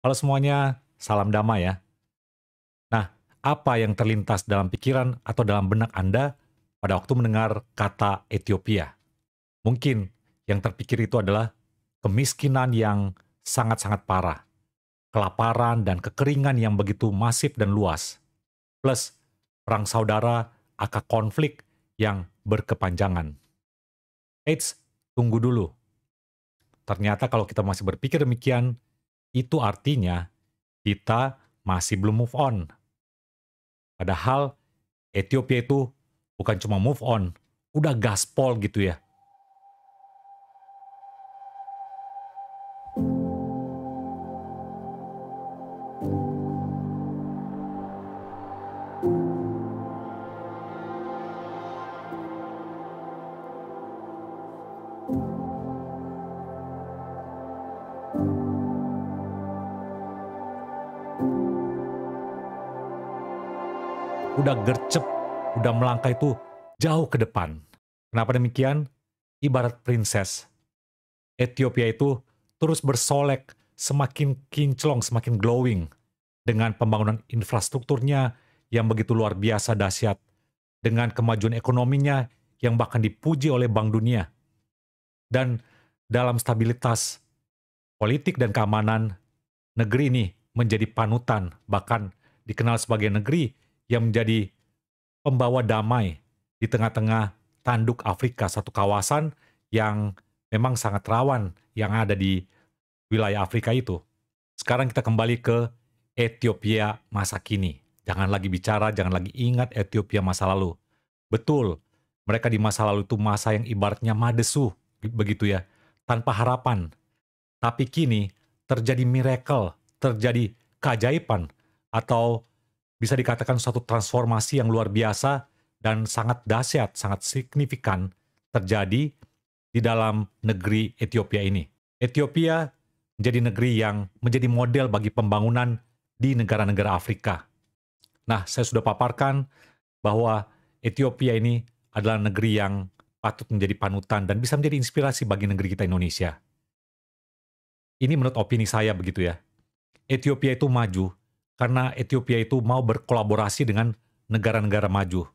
Halo semuanya, salam damai ya. Nah, apa yang terlintas dalam pikiran atau dalam benak Anda pada waktu mendengar kata Ethiopia? Mungkin yang terpikir itu adalah kemiskinan yang sangat-sangat parah, kelaparan dan kekeringan yang begitu masif dan luas, plus perang saudara aka konflik yang berkepanjangan. Eits, tunggu dulu. Ternyata kalau kita masih berpikir demikian, itu artinya kita masih belum move on. Padahal Ethiopia itu bukan cuma move on, udah gaspol gitu ya. Udah gercep, udah melangkah itu jauh ke depan. Kenapa demikian? Ibarat princess, Ethiopia itu terus bersolek, semakin kinclong, semakin glowing, dengan pembangunan infrastrukturnya yang begitu luar biasa dahsyat, dengan kemajuan ekonominya yang bahkan dipuji oleh Bank Dunia, dan dalam stabilitas politik dan keamanan, negeri ini menjadi panutan, bahkan dikenal sebagai negeri yang menjadi pembawa damai di tengah-tengah tanduk Afrika, satu kawasan yang memang sangat rawan yang ada di wilayah Afrika itu. Sekarang kita kembali ke Ethiopia masa kini. Jangan lagi bicara, jangan lagi ingat Ethiopia masa lalu. Betul, mereka di masa lalu itu masa yang ibaratnya madesu, begitu ya, tanpa harapan. Tapi kini terjadi miracle, terjadi keajaiban, atau bisa dikatakan suatu transformasi yang luar biasa dan sangat dahsyat, sangat signifikan terjadi di dalam negeri Ethiopia ini. Ethiopia menjadi negeri yang menjadi model bagi pembangunan di negara-negara Afrika. Nah, saya sudah paparkan bahwa Ethiopia ini adalah negeri yang patut menjadi panutan dan bisa menjadi inspirasi bagi negeri kita Indonesia. Ini menurut opini saya begitu ya. Ethiopia itu maju karena Ethiopia itu mau berkolaborasi dengan negara-negara maju.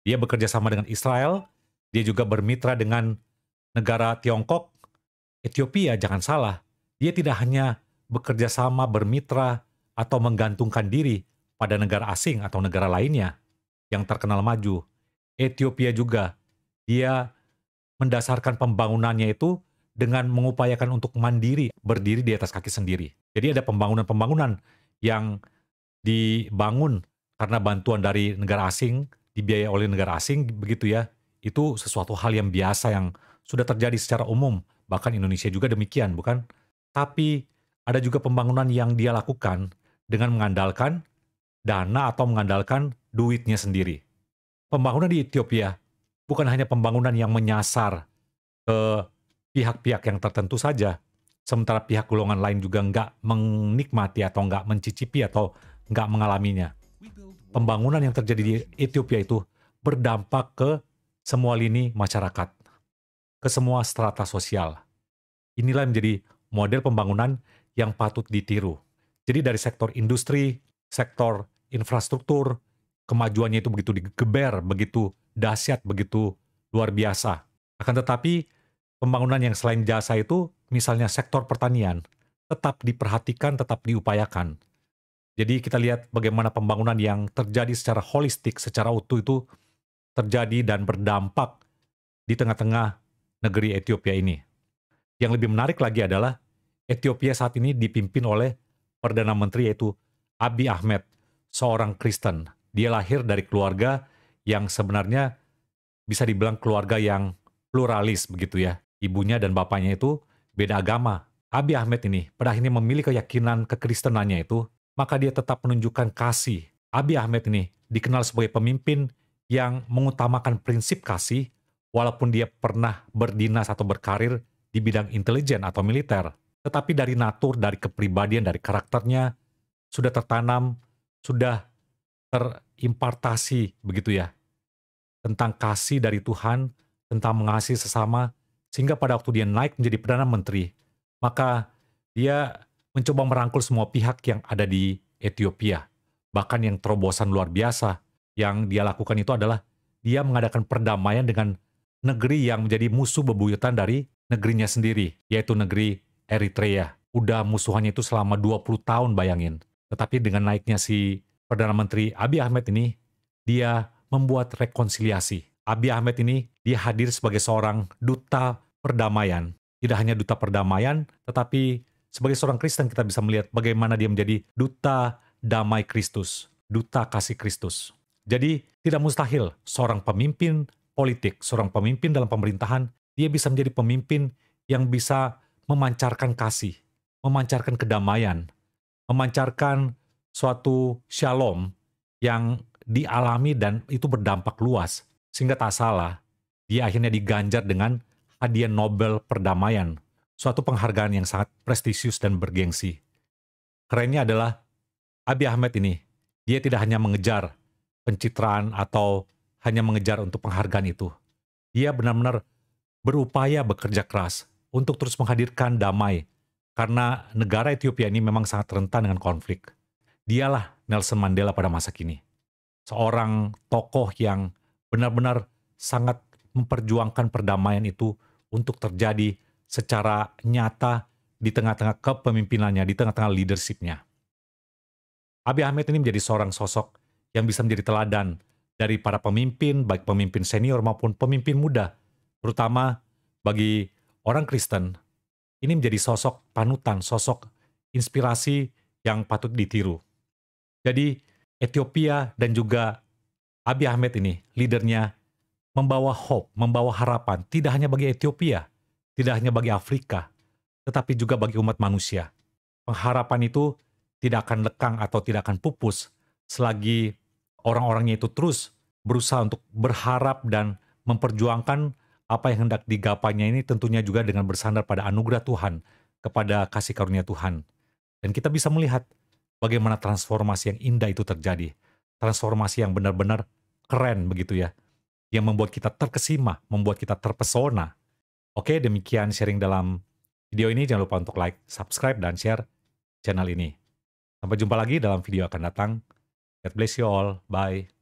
Dia bekerja sama dengan Israel, dia juga bermitra dengan negara Tiongkok. Ethiopia, jangan salah, dia tidak hanya bekerja sama, bermitra, atau menggantungkan diri pada negara asing atau negara lainnya yang terkenal maju. Ethiopia juga, dia mendasarkan pembangunannya itu dengan mengupayakan untuk mandiri, berdiri di atas kaki sendiri. Jadi ada pembangunan-pembangunan yang dibangun karena bantuan dari negara asing, dibiayai oleh negara asing, begitu ya. Itu sesuatu hal yang biasa yang sudah terjadi secara umum, bahkan Indonesia juga demikian, bukan? Tapi ada juga pembangunan yang dia lakukan dengan mengandalkan dana atau mengandalkan duitnya sendiri. Pembangunan di Ethiopia bukan hanya pembangunan yang menyasar ke pihak-pihak yang tertentu saja, sementara pihak golongan lain juga nggak menikmati atau nggak mencicipi atau nggak mengalaminya. Pembangunan yang terjadi di Ethiopia itu berdampak ke semua lini masyarakat, ke semua strata sosial. Inilah yang menjadi model pembangunan yang patut ditiru. Jadi dari sektor industri, sektor infrastruktur, kemajuannya itu begitu digeber, begitu dahsyat, begitu luar biasa. Akan tetapi, pembangunan yang selain jasa itu, misalnya sektor pertanian, tetap diperhatikan, tetap diupayakan. Jadi kita lihat bagaimana pembangunan yang terjadi secara holistik, secara utuh itu terjadi dan berdampak di tengah-tengah negeri Ethiopia ini. Yang lebih menarik lagi adalah Ethiopia saat ini dipimpin oleh Perdana Menteri yaitu Abiy Ahmed, seorang Kristen. Dia lahir dari keluarga yang sebenarnya bisa dibilang keluarga yang pluralis begitu ya. Ibunya dan bapaknya itu beda agama. Abiy Ahmed ini pada akhirnya memilih keyakinan kekristenannya itu, maka dia tetap menunjukkan kasih. Abiy Ahmed ini dikenal sebagai pemimpin yang mengutamakan prinsip kasih, walaupun dia pernah berdinas atau berkarir di bidang intelijen atau militer. Tetapi dari natur, dari kepribadian, dari karakternya, sudah tertanam, sudah terimpartasi begitu ya, tentang kasih dari Tuhan, tentang mengasihi sesama, sehingga pada waktu dia naik menjadi Perdana Menteri, maka dia mencoba merangkul semua pihak yang ada di Ethiopia. Bahkan yang terobosan luar biasa yang dia lakukan itu adalah dia mengadakan perdamaian dengan negeri yang menjadi musuh bebuyutan dari negerinya sendiri, yaitu negeri Eritrea. Udah musuhannya itu selama 20 tahun, bayangin. Tetapi dengan naiknya si Perdana Menteri Abiy Ahmed ini, dia membuat rekonsiliasi. Abiy Ahmed ini, dia hadir sebagai seorang duta perdamaian. Tidak hanya duta perdamaian, tetapi sebagai seorang Kristen kita bisa melihat bagaimana dia menjadi duta damai Kristus, duta kasih Kristus. Jadi tidak mustahil seorang pemimpin politik, seorang pemimpin dalam pemerintahan, dia bisa menjadi pemimpin yang bisa memancarkan kasih, memancarkan kedamaian, memancarkan suatu shalom yang dialami dan itu berdampak luas. Sehingga tak salah, dia akhirnya diganjar dengan hadiah Nobel Perdamaian, suatu penghargaan yang sangat prestisius dan bergengsi. Kerennya adalah Abiy Ahmed ini, dia tidak hanya mengejar pencitraan atau hanya mengejar untuk penghargaan itu. Dia benar-benar berupaya bekerja keras untuk terus menghadirkan damai, karena negara Ethiopia ini memang sangat rentan dengan konflik. Dialah Nelson Mandela pada masa kini. Seorang tokoh yang benar-benar sangat memperjuangkan perdamaian itu untuk terjadi secara nyata di tengah-tengah kepemimpinannya, di tengah-tengah leadership-nya. Abiy Ahmed ini menjadi seorang sosok yang bisa menjadi teladan dari para pemimpin, baik pemimpin senior maupun pemimpin muda, terutama bagi orang Kristen. Ini menjadi sosok panutan, sosok inspirasi yang patut ditiru. Jadi Ethiopia dan juga Abiy Ahmed ini, leadernya, membawa hope, membawa harapan, tidak hanya bagi Ethiopia, tidak hanya bagi Afrika, tetapi juga bagi umat manusia. Pengharapan itu tidak akan lekang atau tidak akan pupus selagi orang-orangnya itu terus berusaha untuk berharap dan memperjuangkan apa yang hendak digapainya ini, tentunya juga dengan bersandar pada anugerah Tuhan, kepada kasih karunia Tuhan. Dan kita bisa melihat bagaimana transformasi yang indah itu terjadi. Transformasi yang benar-benar keren begitu ya. Yang membuat kita terkesima, membuat kita terpesona. Oke, demikian sharing dalam video ini. Jangan lupa untuk like, subscribe, dan share channel ini. Sampai jumpa lagi dalam video akan datang. God bless you all. Bye.